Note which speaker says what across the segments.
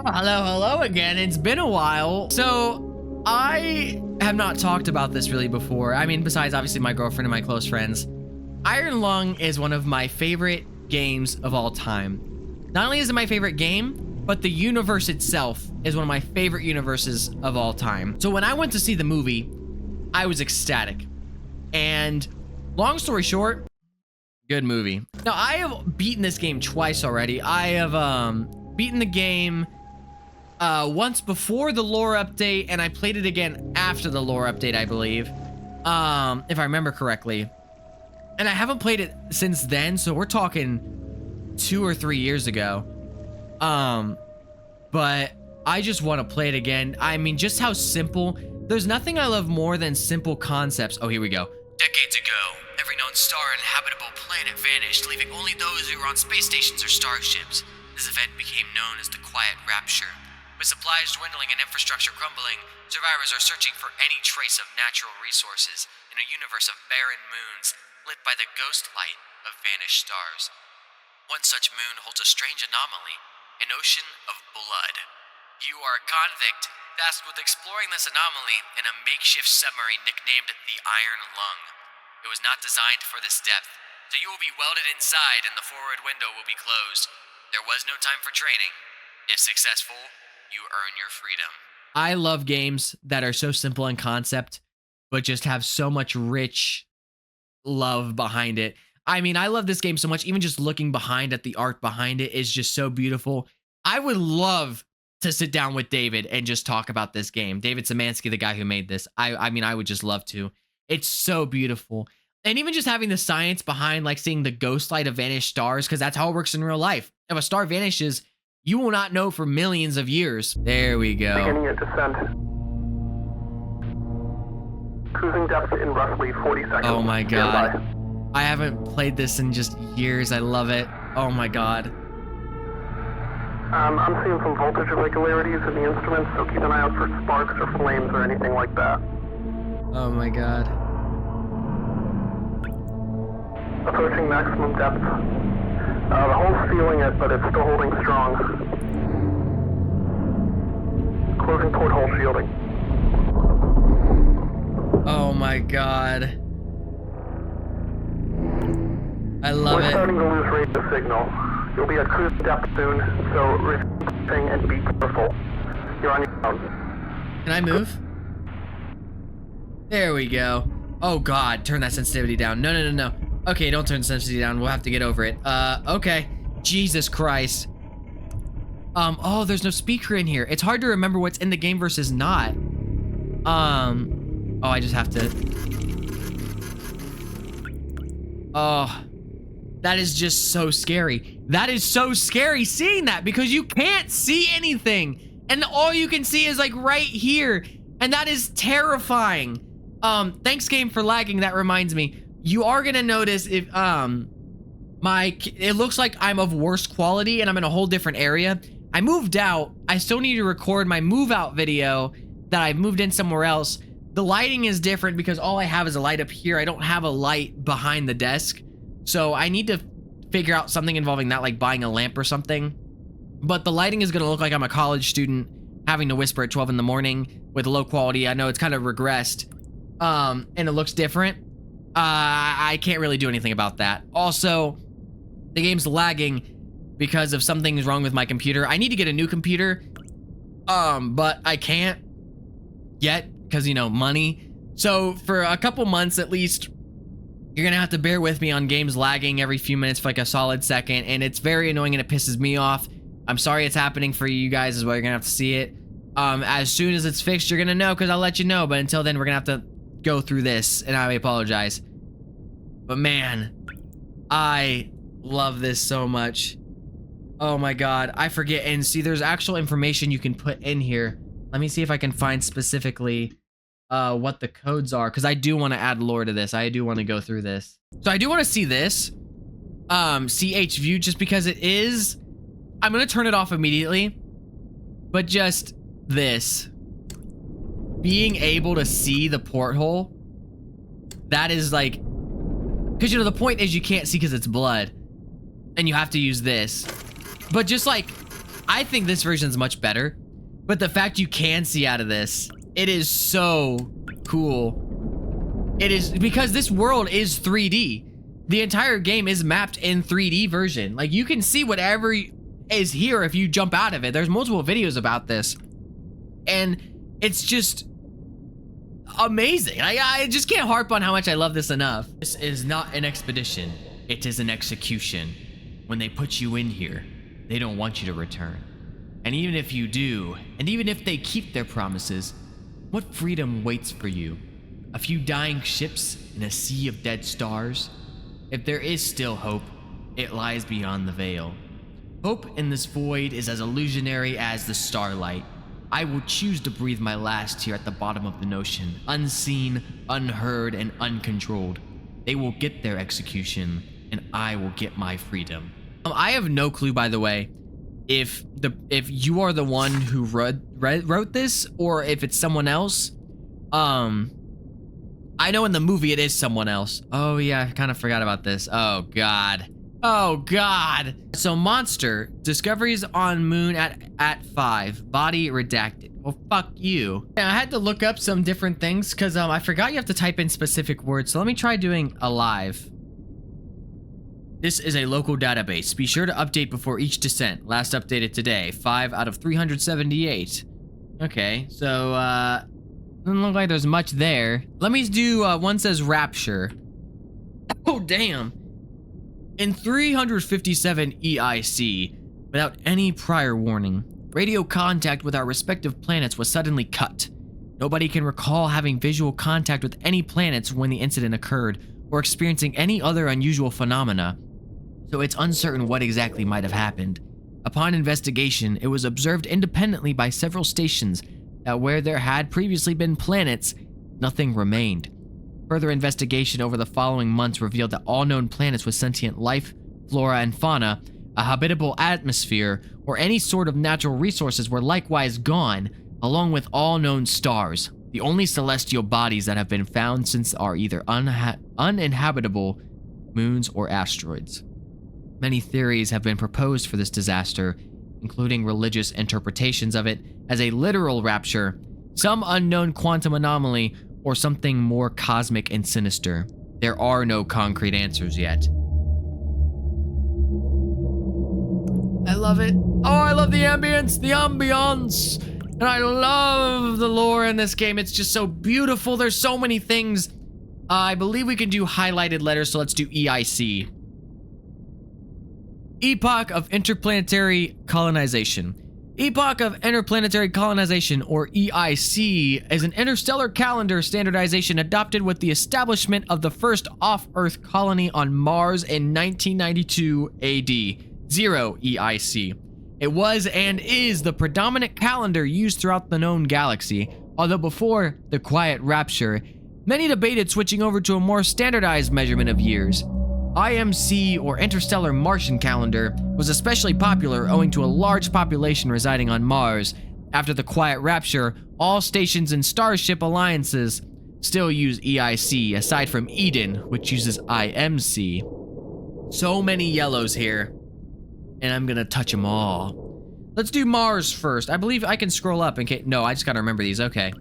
Speaker 1: Hello again. It's been a while. So I have not talked about this really before. I mean, besides obviously my girlfriend and my close friends. Iron Lung is one of my favorite games of all time. Not only is it my favorite game, but the universe itself is one of my favorite universes of all time. So when I went to see the movie, I was ecstatic. And long story short, good movie. Now I have beaten this game twice already. I have beaten the game once before the lore update, and I played it again after the lore update, I believe, if I remember correctly. And I haven't played it since then, so we're talking 2 or 3 years ago. But I just want to play it again. I mean, just how simple. There's nothing I love more than simple concepts. Oh, here we go.
Speaker 2: Decades ago, every known star and habitable planet vanished, leaving only those who were on space stations or starships. This event became known as the Quiet Rapture. With supplies dwindling and infrastructure crumbling, survivors are searching for any trace of natural resources in a universe of barren moons lit by the ghost light of vanished stars. One such moon holds a strange anomaly, an ocean of blood. You are a convict tasked with exploring this anomaly in a makeshift submarine nicknamed the Iron Lung. It was not designed for this depth, so you will be welded inside and the forward window will be closed. There was no time for training. If successful, you earn your freedom.
Speaker 1: I love games that are so simple in concept, but just have so much rich love behind it. I mean, I love this game so much. Even just looking behind at the art behind it is just so beautiful. I would love to sit down with David and just talk about this game. David Szymanski, the guy who made this. I mean, I would just love to. It's so beautiful. And even just having the science behind, like seeing the ghost light of vanished stars, because that's how it works in real life. If a star vanishes, you will not know for millions of years. There we go.
Speaker 3: Beginning your descent. Cruising depth in roughly 40 seconds.
Speaker 1: Oh my god. I haven't played this in just years. I love it. Oh my god.
Speaker 3: I'm seeing some voltage irregularities in the instruments, so keep an eye out for sparks or flames or anything like that.
Speaker 1: Oh my god.
Speaker 3: Approaching maximum depth. The hull's feeling it, but it's still holding strong. Closing port hole shielding.
Speaker 1: Oh my god. I love
Speaker 3: We're
Speaker 1: it.
Speaker 3: starting to lose radio signal. You'll be at cruise depth soon, so refreshing and be careful. You're on your own.
Speaker 1: Can I move? There we go. Oh god, turn that sensitivity down. No. Okay, don't turn the sensitivity down. We'll have to get over it. Okay. Jesus Christ. Oh, there's no speaker in here. It's hard to remember what's in the game versus not. Oh, I just have to. Oh, that is just so scary. That is so scary seeing that because you can't see anything. And all you can see is like right here. And that is terrifying. Thanks game for lagging. That reminds me. You are gonna notice if it looks like I'm of worse quality and I'm in a whole different area. I moved out. I still need to record my move out video that I moved in somewhere else. The lighting is different because all I have is a light up here. I don't have a light behind the desk. So I need to figure out something involving that, like buying a lamp or something. But the lighting is gonna look like I'm a college student having to whisper at 12 in the morning with low quality. I know it's kind of regressed. And it looks different. I can't really do anything about that. Also, the game's lagging because of something's wrong with my computer. I need to get a new computer, but I can't yet because, you know, money. So for a couple months at least, you're gonna have to bear with me on games lagging every few minutes for like a solid second, and it's very annoying and it pisses me off. I'm sorry it's happening for you guys as well. You're gonna have to see it. As soon as it's fixed, you're gonna know because I'll let you know. But until then, we're gonna have to go through this, and I apologize. But man, I love this so much. Oh my god, I forget. And see, there's actual information you can put in here. Let me see if I can find specifically what the codes are, because I do want to add lore to this. I do want to go through this. So I do want to see this CH view, just because it is. I'm gonna turn it off immediately, but just this being able to see the porthole, that is like, because you know the point is you can't see because it's blood and you have to use this, but just like I think this version is much better, but the fact you can see out of this, it is so cool. It is because this world is 3D. The entire game is mapped in 3D version. Like, you can see whatever is here if you jump out of it. There's multiple videos about this, and it's just amazing. I just can't harp on how much I love this enough. This is not an expedition. It is an execution. When they put you in here, they don't want you to return. And even if you do, and even if they keep their promises, what freedom waits for you? A few dying ships in a sea of dead stars? If there is still hope, it lies beyond the veil. Hope in this void is as illusionary as the starlight. I will choose to breathe my last here at the bottom of the ocean, unseen, unheard, and uncontrolled. They will get their execution, and I will get my freedom. I have no clue, by the way, if you are the one who wrote this, or if it's someone else. I know in the movie it is someone else. Oh yeah, I kind of forgot about this. Oh god. Oh god. So monster discoveries on moon at 5. Body redacted. Well, fuck you. Yeah, I had to look up some different things because I forgot you have to type in specific words. So let me try doing alive. This is a local database. Be sure to update before each descent. Last updated today. 5 out of 378. Okay, so doesn't look like there's much there. Let me do one says Rapture. Oh damn. In 357 EIC, without any prior warning, radio contact with our respective planets was suddenly cut. Nobody can recall having visual contact with any planets when the incident occurred, or experiencing any other unusual phenomena, so it's uncertain what exactly might have happened. Upon investigation, it was observed independently by several stations that where there had previously been planets, nothing remained. Further investigation over the following months revealed that all known planets with sentient life, flora and fauna, a habitable atmosphere, or any sort of natural resources were likewise gone, along with all known stars. The only celestial bodies that have been found since are either uninhabitable moons or asteroids. Many theories have been proposed for this disaster, including religious interpretations of it as a literal rapture, some unknown quantum anomaly, or something more cosmic and sinister. There are no concrete answers yet. I love it. Oh, I love the ambience, and I love the lore in this game. It's just so beautiful. There's so many things. I believe we can do highlighted letters, so let's do EIC. Epoch of Interplanetary Colonization. Epoch of Interplanetary Colonization, or EIC, is an interstellar calendar standardization adopted with the establishment of the first off-Earth colony on Mars in 1992 AD. 0 EIC. It was and is the predominant calendar used throughout the known galaxy, although before the Quiet Rapture, many debated switching over to a more standardized measurement of years. IMC, or Interstellar Martian Calendar, was especially popular owing to a large population residing on Mars. After the Quiet Rapture, all stations and Starship alliances still use EIC, aside from Eden, which uses IMC. So many yellows here, and I'm gonna touch them all. Let's do Mars first. I believe I can scroll up in case. No, I just gotta remember these. Okay.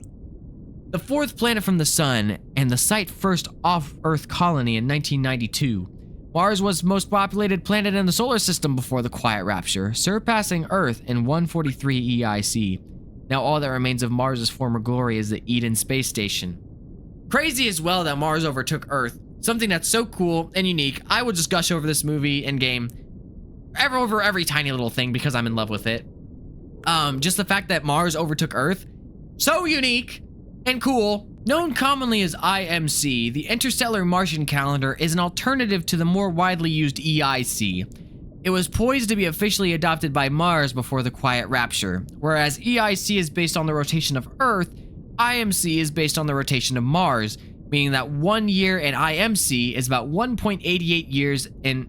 Speaker 1: The fourth planet from the sun, and the site first off-Earth colony in 1992. Mars was the most populated planet in the solar system before the Quiet Rapture, surpassing Earth in 143 EIC. Now all that remains of Mars' former glory is the Eden space station. Crazy as well that Mars overtook Earth. Something that's so cool and unique. I will just gush over this movie and game over every tiny little thing because I'm in love with it. Just the fact that Mars overtook Earth, so unique and cool. Known commonly as IMC, the Interstellar Martian Calendar is an alternative to the more widely used EIC. It was poised to be officially adopted by Mars before the Quiet Rapture. Whereas EIC is based on the rotation of Earth, IMC is based on the rotation of Mars, meaning that 1 year in IMC is about 1.88 years in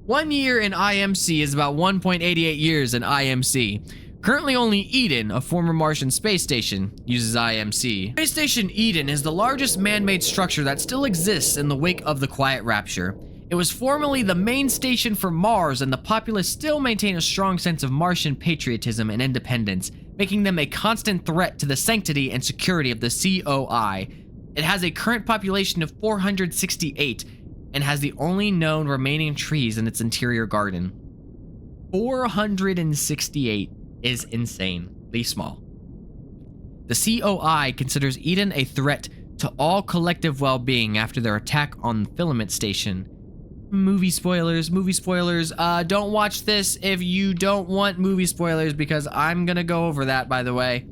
Speaker 1: 1 year in IMC is about 1.88 years in IMC. Currently only Eden, a former Martian space station, uses IMC. Space Station Eden is the largest man-made structure that still exists in the wake of the Quiet Rapture. It was formerly the main station for Mars, and the populace still maintain a strong sense of Martian patriotism and independence, making them a constant threat to the sanctity and security of the COI. It has a current population of 468 and has the only known remaining trees in its interior garden. 468 is insanely small. The COI considers Eden a threat to all collective well-being after their attack on the Filament Station. Movie spoilers. Don't watch this if you don't want movie spoilers, because I'm gonna go over that, by the way.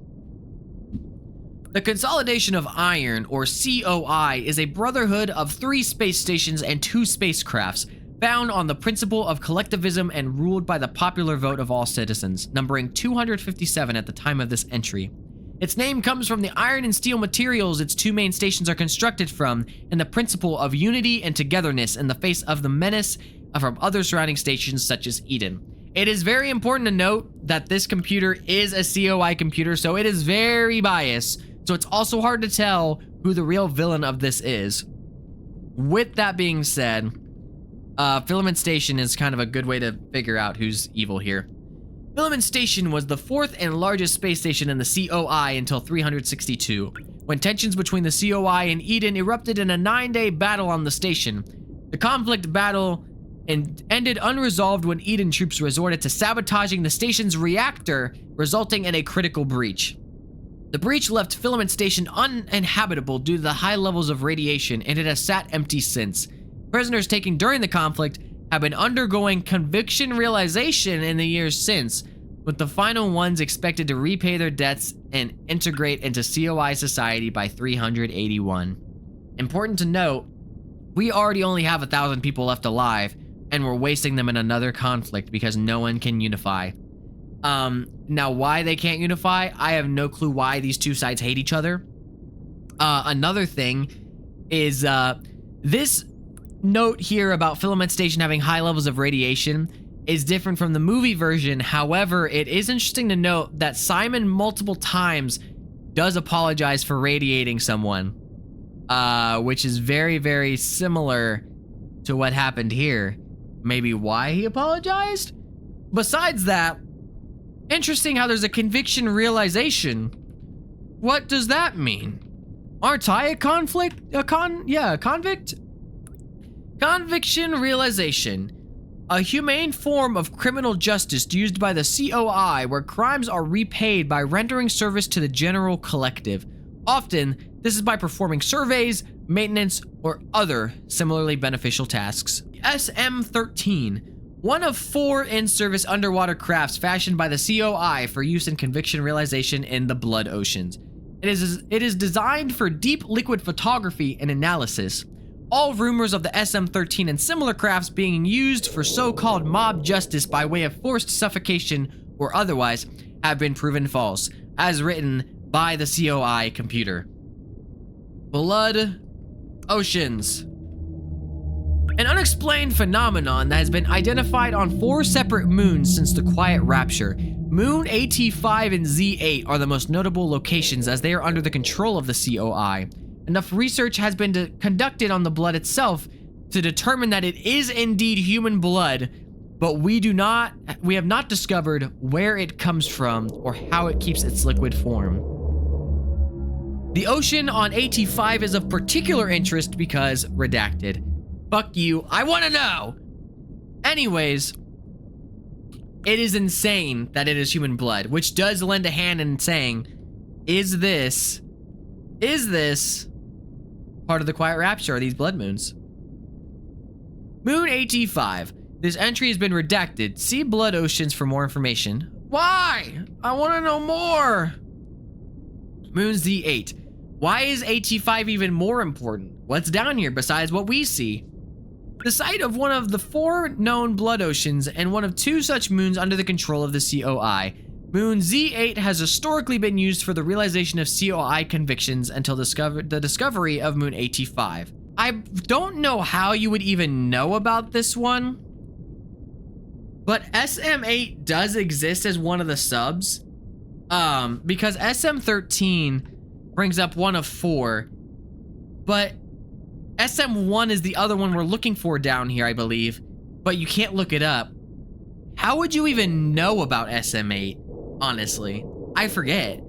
Speaker 1: The Consolidation of Iron, or COI, is a brotherhood of 3 space stations and 2 spacecrafts, found on the principle of collectivism and ruled by the popular vote of all citizens, numbering 257 at the time of this entry. Its name comes from the iron and steel materials its 2 main stations are constructed from, and the principle of unity and togetherness in the face of the menace from other surrounding stations such as Eden. It is very important to note that this computer is a COI computer, so it is very biased, so it's also hard to tell who the real villain of this is. With that being said, Filament Station is kind of a good way to figure out who's evil here. Filament Station was the 4th and largest space station in the COI until 362, when tensions between the COI and Eden erupted in a 9-day battle on the station. The conflict battle ended unresolved when Eden troops resorted to sabotaging the station's reactor, resulting in a critical breach. The breach left Filament Station uninhabitable due to the high levels of radiation, and it has sat empty since. Prisoners taken during the conflict have been undergoing conviction realization in the years since, with the final ones expected to repay their debts and integrate into COI society by 381. Important to note, we already only have 1,000 people left alive, and we're wasting them in another conflict because no one can unify. Now why they can't unify, I have no clue why these 2 sides hate each other. Another thing is, this note here about Filament Station having high levels of radiation is different from the movie version. However, it is interesting to note that Simon multiple times does apologize for radiating someone, which is very, very similar to what happened here. Maybe why he apologized? Besides that, interesting how there's a conviction realization. What does that mean? Aren't I a convict? Conviction realization. A humane form of criminal justice used by the COI where crimes are repaid by rendering service to the general collective. Often, this is by performing surveys, maintenance, or other similarly beneficial tasks. SM-13, one of 4 in-service underwater crafts fashioned by the COI for use in conviction realization in the blood oceans. It is designed for deep liquid photography and analysis. All rumors of the SM-13 and similar crafts being used for so-called mob justice by way of forced suffocation or otherwise have been proven false, as written by the COI computer. Blood oceans. An unexplained phenomenon that has been identified on 4 separate moons since the Quiet Rapture. Moon AT5 and Z8 are the most notable locations as they are under the control of the COI. Enough research has been conducted on the blood itself to determine that it is indeed human blood, but we have not discovered where it comes from or how it keeps its liquid form. The ocean on AT5 is of particular interest because redacted. Fuck you, I want to know! Anyways, it is insane that it is human blood, which does lend a hand in saying, is this part of the Quiet Rapture, are these blood moons? Moon AT5. This entry has been redacted. See Blood Oceans for more information. Why? I want to know more! Moon Z8. Why is AT5 even more important? What's down here besides what we see? The site of one of the 4 known blood oceans and one of 2 such moons under the control of the COI. Moon Z8 has historically been used for the realization of COI convictions until the discovery of Moon AT5. I don't know how you would even know about this one, but SM8 does exist as one of the subs, because SM13 brings up one of 4, but SM1 is the other one we're looking for down here, I believe, but you can't look it up. How would you even know about SM8? Honestly, I forget.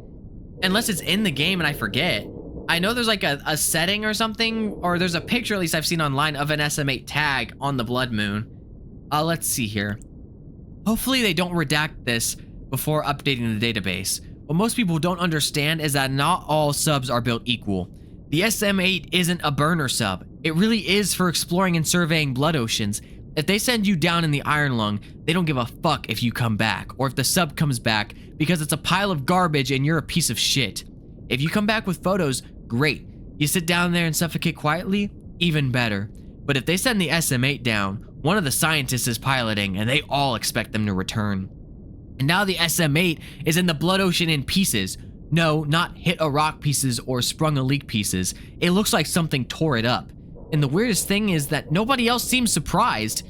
Speaker 1: Unless it's in the game and I forget. I know there's like a setting or something, or there's a picture at least I've seen online of an SM8 tag on the Blood Moon. Let's see here. Hopefully they don't redact this before updating the database. What most people don't understand is that not all subs are built equal. The SM8 isn't a burner sub. It really is for exploring and surveying blood oceans. If they send you down in the Iron Lung, they don't give a fuck if you come back, or if the sub comes back, because it's a pile of garbage and you're a piece of shit. If you come back with photos, great. You sit down there and suffocate quietly, even better. But if they send the SM8 down, one of the scientists is piloting, and they all expect them to return. And now the SM8 is in the blood ocean in pieces. No, not hit a rock pieces or sprung a leak pieces. It looks like something tore it up. And the weirdest thing is that nobody else seems surprised.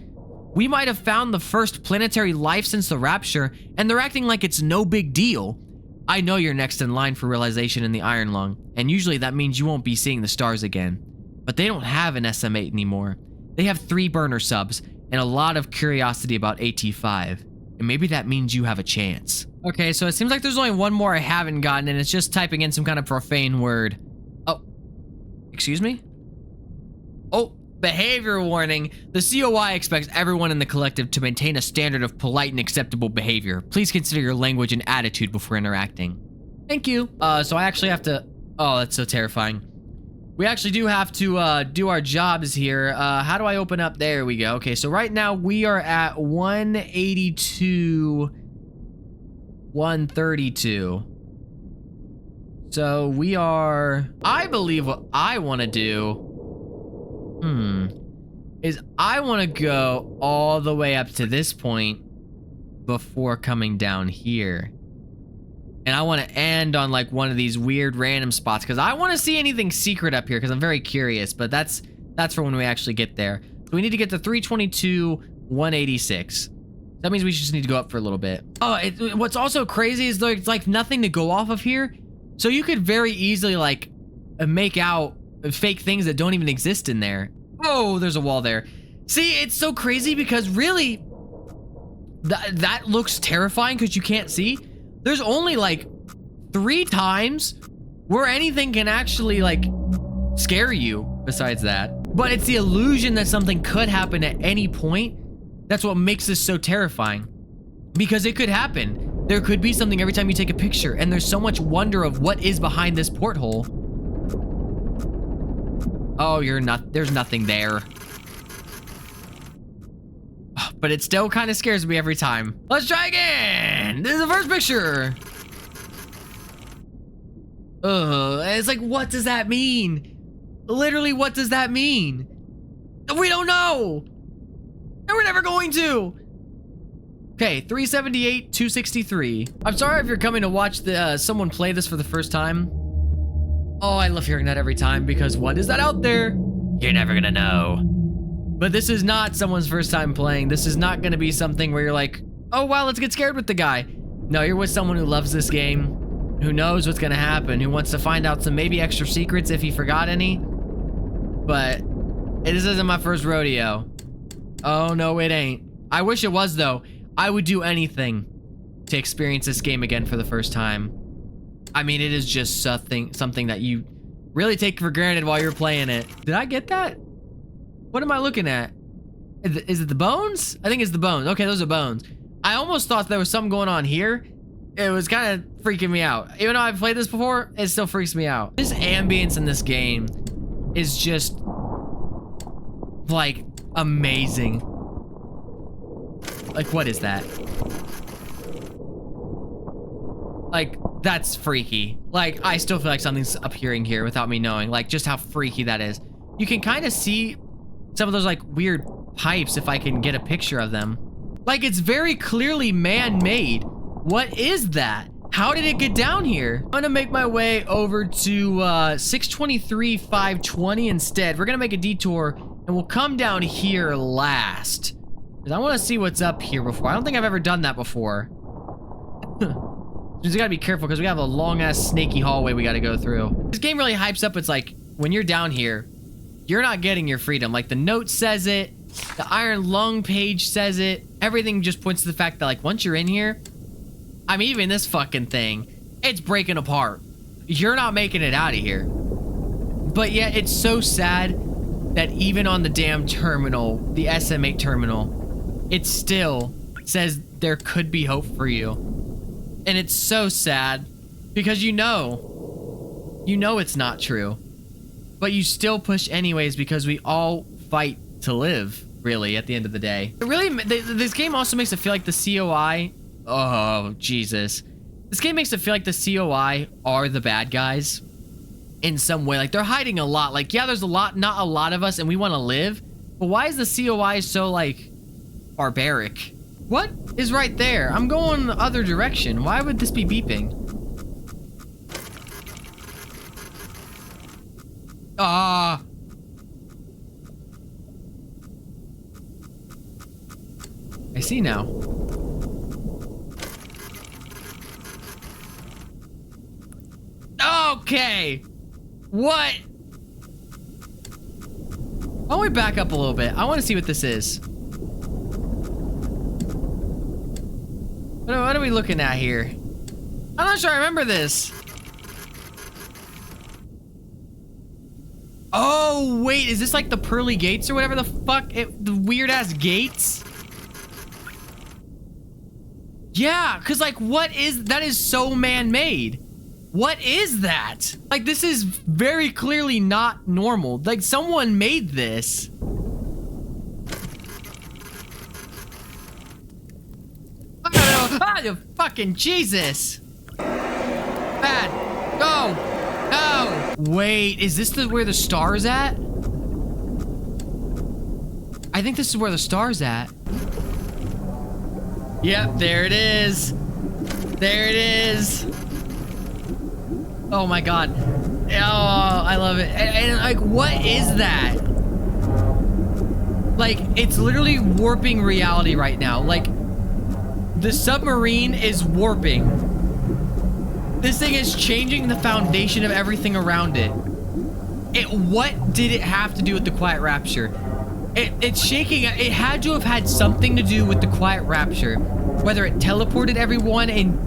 Speaker 1: We might have found the first planetary life since the Rapture, and they're acting like it's no big deal. I know you're next in line for realization in the Iron Lung, and usually that means you won't be seeing the stars again. But they don't have an SM8 anymore. They have 3 burner subs, and a lot of curiosity about AT5. And maybe that means you have a chance. Okay, so it seems like there's only one more I haven't gotten, and it's just typing in some kind of profane word. Oh, excuse me? Oh, behavior warning. The COI expects everyone in the collective to maintain a standard of polite and acceptable behavior. Please consider your language and attitude before interacting. Thank you. So I actually have to... Oh, that's so terrifying. We actually do have to do our jobs here. How do I open up? There we go. Okay, so right now we are at 182, 132. So we are... I believe what I want to do... is I want to go all the way up to this point before coming down here. And I want to end on like one of these weird random spots because I want to see anything secret up here because I'm very curious, but that's for when we actually get there. So we need to get to 322, 186. That means we just need to go up for a little bit. Oh, what's also crazy is there's like nothing to go off of here. So you could very easily like make out fake things that don't even exist in there. Oh, there's a wall there. See, it's so crazy because really that looks terrifying because you can't see. There's only like 3 times where anything can actually like scare you besides that. But it's the illusion that something could happen at any point. That's what makes this so terrifying. Because it could happen. There could be something every time you take a picture, and there's so much wonder of what is behind this porthole. Oh, there's nothing there. But it still kind of scares me every time. Let's try again. This is the first picture. It's like, what does that mean? Literally, what does that mean? We don't know. And we're never going to. Okay, 378, 263. I'm sorry if you're coming to watch someone play this for the first time. Oh, I love hearing that every time because what is that out there? You're never gonna know. But this is not someone's first time playing. This is not gonna be something where you're like, oh wow, let's get scared with the guy. No, you're with someone who loves this game, who knows what's gonna happen, who wants to find out some maybe extra secrets if he forgot any. But this isn't my first rodeo. Oh no, it ain't. I wish it was though. I would do anything to experience this game again for the first time. I mean, it is just something that you really take for granted while you're playing it. Did I get that? What am I looking at? Is it the bones? I think it's the bones. Okay, those are bones. I almost thought there was something going on here. It was kind of freaking me out. Even though I've played this before, it still freaks me out. This ambience in this game is just like amazing. Like, what is that? Like, that's freaky. Like, I still feel like something's appearing here without me knowing. Like, just how freaky that is. You can kind of see some of those, like, weird pipes if I can get a picture of them. Like, it's very clearly man-made. What is that? How did it get down here? I'm gonna make my way over to 623, 520 instead. We're gonna make a detour, and we'll come down here last. Because I want to see what's up here before. I don't think I've ever done that before. Just gotta be careful because we have a long ass snaky hallway we gotta go through. This game really hypes up. It's like when you're down here, you're not getting your freedom. Like the note says it, the Iron Lung page says it. Everything just points to the fact that like once you're in here, I mean even this fucking thing, it's breaking apart. You're not making it out of here. But yet it's so sad that even on the damn terminal, the SM8 terminal, it still says there could be hope for you. And it's so sad because you know it's not true, but you still push anyways because we all fight to live, really, at the end of the day. It really, this game also makes it feel like the COI, oh, Jesus. This game makes it feel like the COI are the bad guys in some way. Like, they're hiding a lot. Like, yeah, there's not a lot of us and we want to live, but why is the COI so, like, barbaric? What is right there? I'm going the other direction. Why would this be beeping? Ah. I see now. Okay. What? Why don't we back up a little bit? I want to see what this is. What are we looking at here? I'm not sure I remember this. Oh, wait, is this like the pearly gates or whatever the fuck? The weird ass gates? Yeah, cause like that is so man-made. What is that? Like this is very clearly not normal. Like someone made this. Oh, fucking Jesus. Bad. Go. No. Wait, is this where the star's at? I think this is where the star's at. Yep, there it is. There it is. Oh my God. Oh, I love it. And like, what is that? Like, it's literally warping reality right now. Like, the submarine is warping. This thing is changing the foundation of everything around it. What did it have to do with the Quiet Rapture? It's shaking. It had to have had something to do with the Quiet Rapture. Whether it teleported everyone and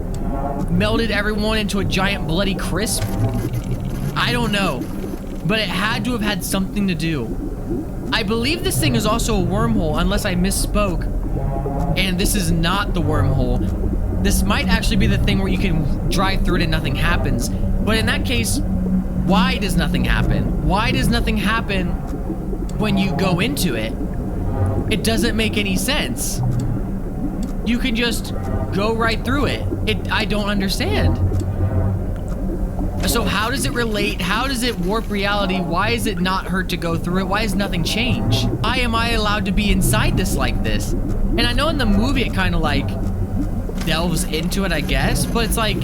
Speaker 1: melded everyone into a giant bloody crisp. I don't know. But it had to have had something to do. I believe this thing is also a wormhole, unless I misspoke. And this is not the wormhole. This might actually be the thing where you can drive through it and nothing happens. But in that case, why does nothing happen? Why does nothing happen when you go into it? It doesn't make any sense. You can just go right through it. I don't understand. So how does it relate? How does it warp reality? Why is it not hurt to go through it? Why does nothing change? Why am I allowed to be inside this like this? And I know in the movie it kind of like delves into it, I guess, but it's like...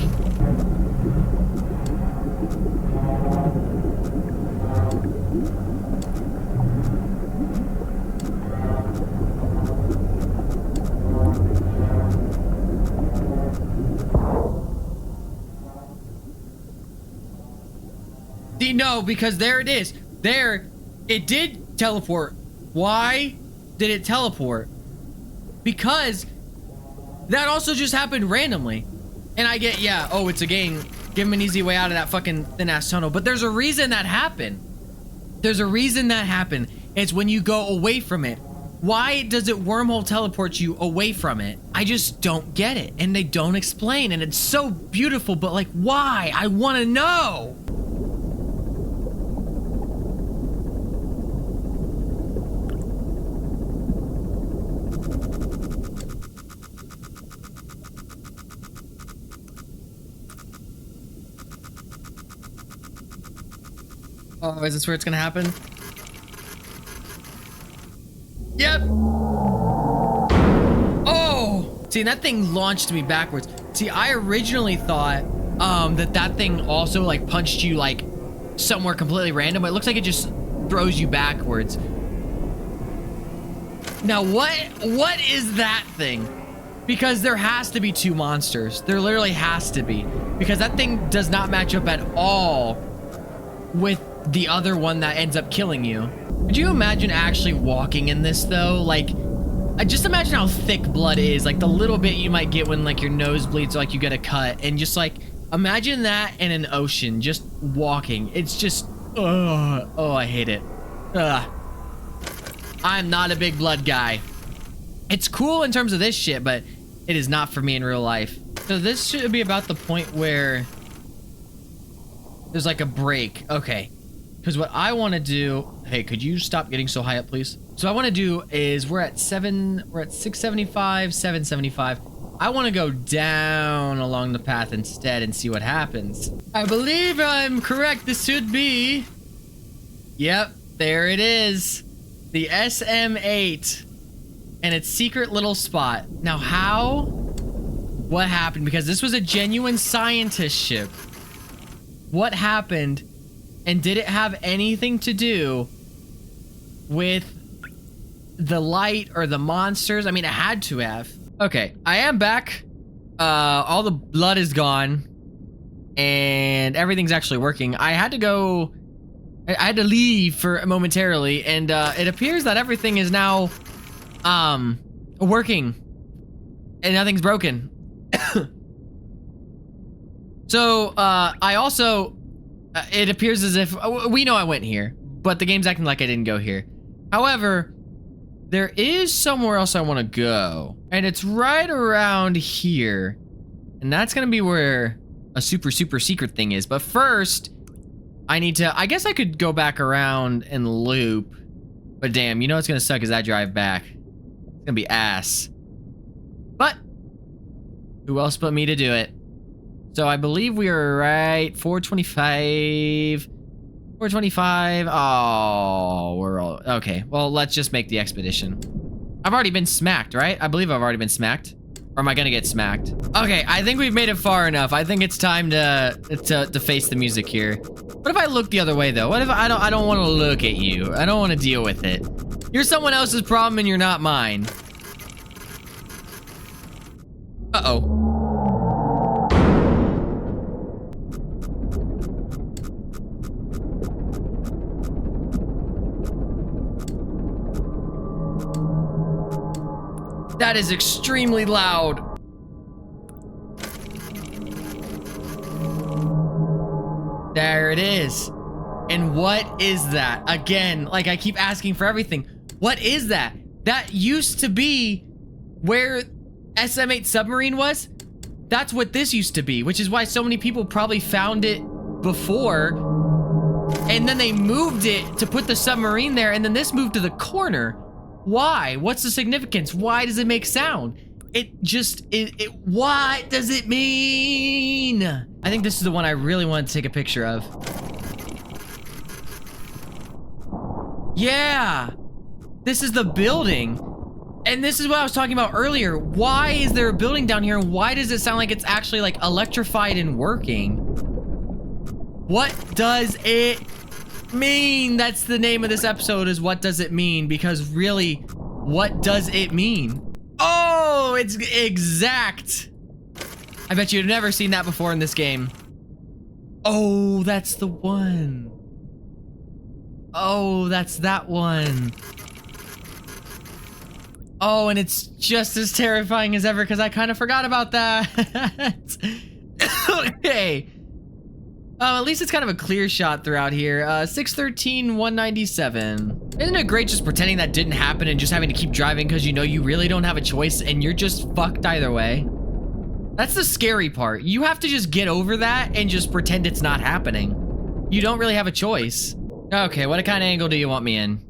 Speaker 1: See, no, because there it is. There, it did teleport. Why did it teleport? Because that also just happened randomly. And I get, yeah, oh, it's a game. Give him an easy way out of that fucking thin-ass tunnel. But there's a reason that happened. There's a reason that happened. It's when you go away from it. Why does it wormhole teleport you away from it? I just don't get it. And they don't explain. And it's so beautiful, but like, why? I want to know. Oh, is this where it's gonna happen? Yep. Oh! See, that thing launched me backwards. See, I originally thought that thing also like punched you like somewhere completely random, but it looks like it just throws you backwards. Now, what is that thing? Because there has to be two monsters. There literally has to be. Because that thing does not match up at all with the other one that ends up killing you. Could you imagine actually walking in this though? Like, just imagine how thick blood is. Like the little bit you might get when like your nose bleeds, like you get a cut, and just like imagine that in an ocean, just walking. It's just, oh, I hate it. I'm not a big blood guy. It's cool in terms of this shit, but it is not for me in real life. So this should be about the point where there's like a break. Okay. Because what I want to do, hey, could you stop getting so high up, please? So what I want to do is we're at 675, 775. I want to go down along the path instead and see what happens. I believe I'm correct. This should be, yep, there it is. The SM-8 and its secret little spot. Now how? What happened? Because this was a genuine scientist ship. What happened? And did it have anything to do with the light or the monsters? I mean, it had to have. Okay, I am back. All the blood is gone. And everything's actually working. I had to leave for momentarily. And it appears that everything is now working. And nothing's broken. So, I also... it appears as if we know I went here, but the game's acting like I didn't go here. However, there is somewhere else I want to go, and it's right around here, and that's gonna be where a super secret thing is. But first, I need to. I guess I could go back around and loop, but damn, you know what's gonna suck is that drive back. It's gonna be ass. But who else but me to do it? So I believe we are right 425. 425. Oh, we're all okay. Well, let's just make the expedition. I've already been smacked, right? I believe I've already been smacked. Or am I gonna get smacked? Okay, I think we've made it far enough. I think it's time to face the music here. What if I look the other way though? What if I don't want to look at you? I don't want to deal with it. You're someone else's problem and you're not mine. Uh-oh. That is extremely loud. There it is. And what is that? Again, like I keep asking for everything. What is that? That used to be where SM-8 submarine was. That's what this used to be, which is why so many people probably found it before. And then they moved it to put the submarine there, and then this moved to the corner. Why? What's the significance? Why does it make sound? What does it mean? I think this is the one I really want to take a picture of. Yeah, this is the building. And this is what I was talking about earlier. Why is there a building down here? And why does it sound like it's actually like electrified and working? What does it mean? That's the name of this episode, is what does it mean? Because really, what does it mean? Oh, it's exact. I bet you've never seen that before in this game. Oh, that's the one. Oh, that's that one. Oh, and it's just as terrifying as ever because I kind of forgot about that. Okay. At least it's kind of a clear shot throughout here. 613, 197. Isn't it great just pretending that didn't happen and just having to keep driving because you know you really don't have a choice and you're just fucked either way? That's the scary part. You have to just get over that and just pretend it's not happening. You don't really have a choice. Okay, what kind of angle do you want me in?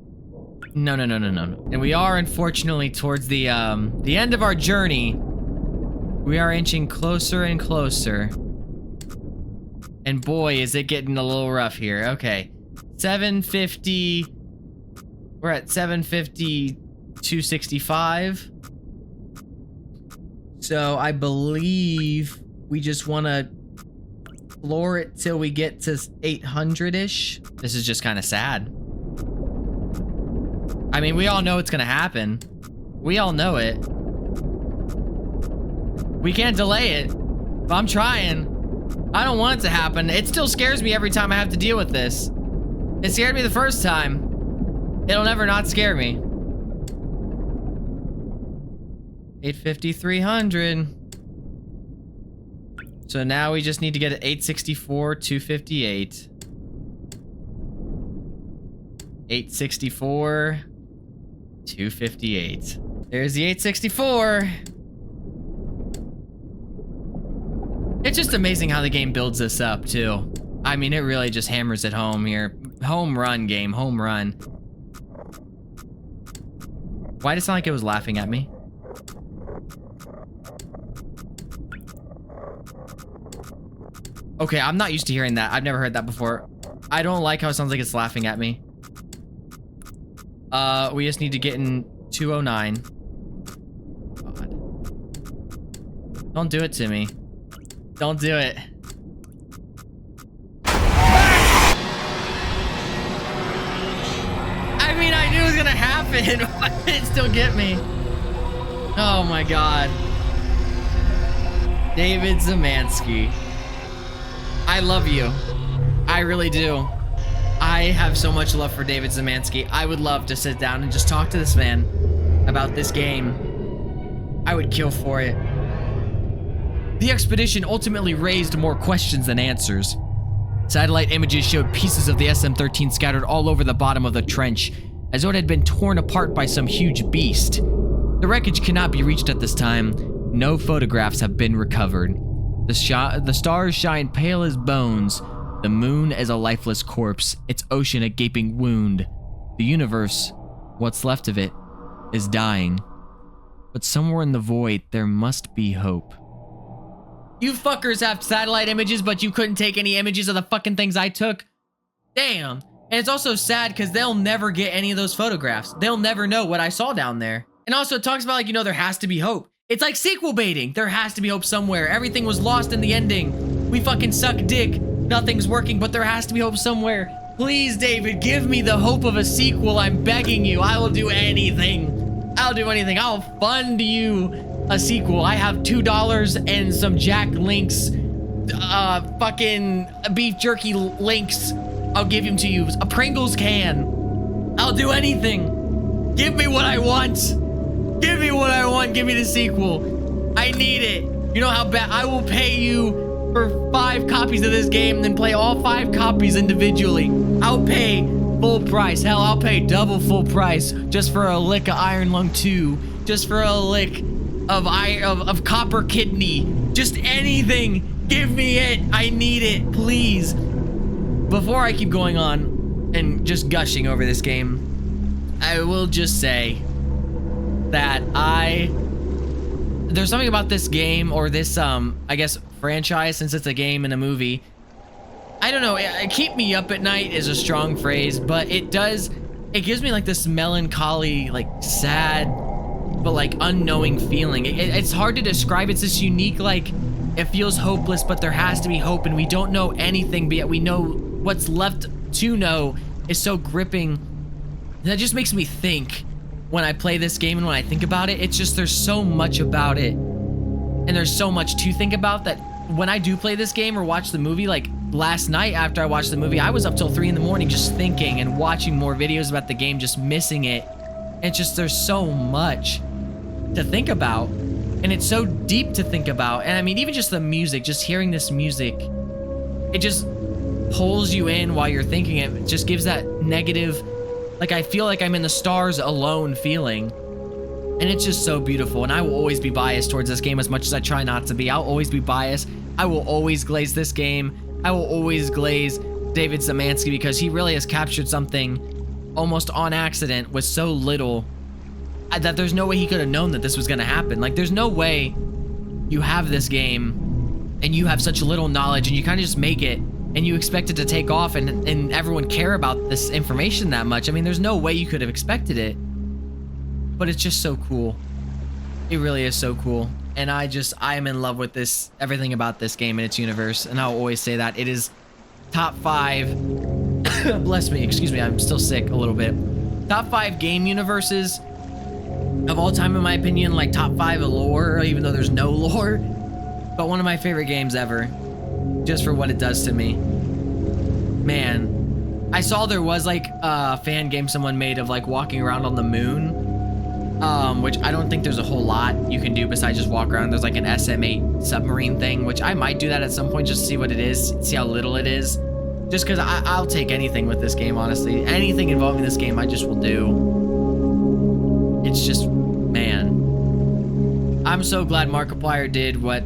Speaker 1: No. And we are unfortunately towards the end of our journey. We are inching closer and closer. And boy, is it getting a little rough here. Okay. 750. We're at 750, 265. So I believe we just want to floor it till we get to 800-ish. This is just kind of sad. I mean, we all know it's going to happen. We all know it. We can't delay it, but I'm trying. I don't want it to happen. It still scares me every time I have to deal with this. It scared me the first time. It'll never not scare me. 850, 300. So now we just need to get an 864, 258. 864, 258. There's the 864. It's just amazing how the game builds this up, too. I mean, it really just hammers it home here. Home run game, home run. Why did it sound like it was laughing at me? Okay, I'm not used to hearing that. I've never heard that before. I don't like how it sounds like it's laughing at me. We just need to get in 209. God. Don't do it to me. Don't do it. I mean, I knew it was gonna happen. Why did it still get me? Oh my God. David Zemansky. I love you. I really do. I have so much love for David Zemansky. I would love to sit down and just talk to this man about this game. I would kill for it. The expedition ultimately raised more questions than answers. Satellite images showed pieces of the SM-13 scattered all over the bottom of the trench, as though it had been torn apart by some huge beast. The wreckage cannot be reached at this time. No photographs have been recovered. The stars shine pale as bones. The moon is a lifeless corpse, its ocean a gaping wound. The universe, what's left of it, is dying. But somewhere in the void, there must be hope. You fuckers have satellite images, but you couldn't take any images of the fucking things I took? Damn. And it's also sad because they'll never get any of those photographs. They'll never know what I saw down there. And also it talks about, like, you know, there has to be hope. It's like sequel baiting. There has to be hope somewhere. Everything was lost in the ending. We fucking suck dick. Nothing's working, but there has to be hope somewhere. Please, David, give me the hope of a sequel. I'm begging you. I will do anything. I'll do anything. I'll fund you a sequel. I have $2 and some Jack Links, fucking beef jerky links. I'll give them to you. A Pringles can. I'll do anything. Give me what I want. Give me what I want. Give me the sequel. I need it. You know how bad I will pay you for 5 copies of this game, then play all 5 copies individually. I'll pay full price. Hell, I'll pay double full price just for a lick of Iron Lung 2. Just for a lick of Copper Kidney. Just anything. Give me it. I need it. Please. Before I keep going on and just gushing over this game, I will just say that there's something about this game, or this, I guess, franchise, since it's a game and a movie. I don't know, keep me up at night is a strong phrase, but it gives me like this melancholy, like sad, but like unknowing feeling. It's hard to describe. It's this unique, like, it feels hopeless, but there has to be hope, and we don't know anything, but yet we know what's left to know is so gripping. And that just makes me think when I play this game and when I think about it. It's just, there's so much about it, and there's so much to think about, that when I do play this game or watch the movie, like last night after I watched the movie, I was up till 3 in the morning just thinking and watching more videos about the game, just missing it. It's just, there's so much to think about, and it's so deep to think about. And I mean, even just the music, just hearing this music, it just pulls you in while you're thinking. It just gives that negative, like, I feel like I'm in the stars alone feeling. And it's just so beautiful. And I will always be biased towards this game, as much as I try not to be. I'll always be biased. I will always glaze this game. I will always glaze David Zemansky, because he really has captured something almost on accident with so little, that there's no way he could have known that this was going to happen. Like, there's no way you have this game and you have such little knowledge and you kind of just make it and you expect it to take off and everyone care about this information that much. I mean, there's no way you could have expected it, but it's just so cool. It really is so cool. And I am in love with this, everything about this game and its universe. And I'll always say that it is top 5, bless me, excuse me, I'm still sick a little bit. Top 5 game universes of all time, in my opinion. Like top 5 of lore, even though there's no lore. But one of my favorite games ever, just for what it does to me. Man, I saw there was like a fan game someone made of like walking around on the moon, which I don't think there's a whole lot you can do besides just walk around. There's like an SM-8 submarine thing, which I might do that at some point just to see what it is, see how little it is. Just because I'll take anything with this game, honestly. Anything involving this game, I just will do. It's just, man. I'm so glad Markiplier did what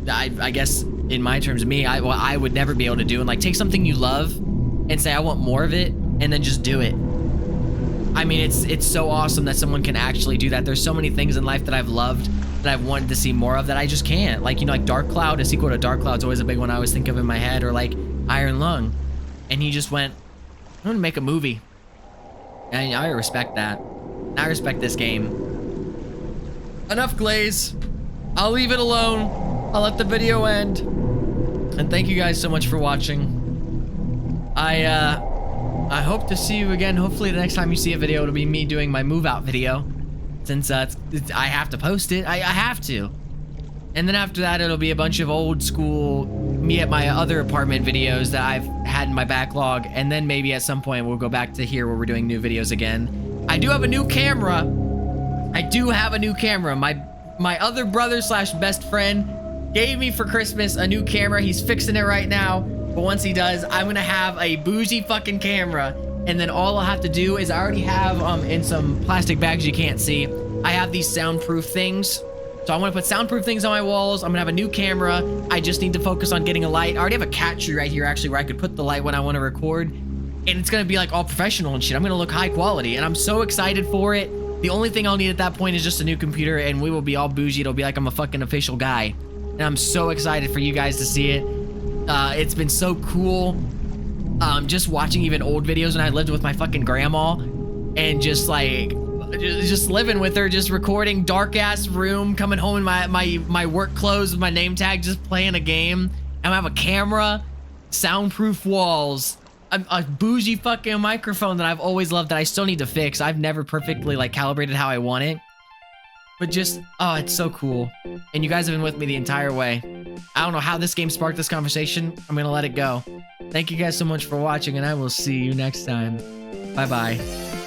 Speaker 1: I guess in my terms, I would never be able to do, and like take something you love and say I want more of it, and then just do it. I mean, it's so awesome that someone can actually do that. There's so many things in life that I've loved that I've wanted to see more of that I just can't. Like, you know, like Dark Cloud, a sequel to Dark Cloud's always a big one I always think of in my head, or like Iron Lung. And he just went, I'm gonna make a movie. And I respect that. I respect this game. Enough glaze. I'll leave it alone. I'll let the video end. And thank you guys so much for watching. I hope to see you again. Hopefully the next time you see a video, it'll be me doing my move out video. Since I have to post it. I have to. And then after that, it'll be a bunch of old school me at my other apartment videos that I've had in my backlog. And then maybe at some point we'll go back to here where we're doing new videos again. I do have a new camera. I do have a new camera. My other brother slash best friend gave me for Christmas a new camera. He's fixing it right now. But once he does, I'm gonna have a bougie fucking camera. And then all I'll have to do is I already have in some plastic bags you can't see, I have these soundproof things. So I want to put soundproof things on my walls. I'm gonna have a new camera. I just need to focus on getting a light. I already have a cat tree right here actually where I could put the light when I want to record. And it's gonna be like all professional and shit. I'm gonna look high quality and I'm so excited for it. The only thing I'll need at that point is just a new computer and we will be all bougie. It'll be like I'm a fucking official guy. And I'm so excited for you guys to see it. It's been so cool. Just watching even old videos when I lived with my fucking grandma and just like just living with her, just recording, dark ass room, coming home in my work clothes with my name tag, just playing a game. And I have a camera, soundproof walls, a bougie fucking microphone that I've always loved that I still need to fix. I've never perfectly like calibrated how I want it, but just, oh, it's so cool. And you guys have been with me the entire way. I don't know how this game sparked this conversation. I'm gonna let it go. Thank you guys so much for watching and I will see you next time. Bye bye.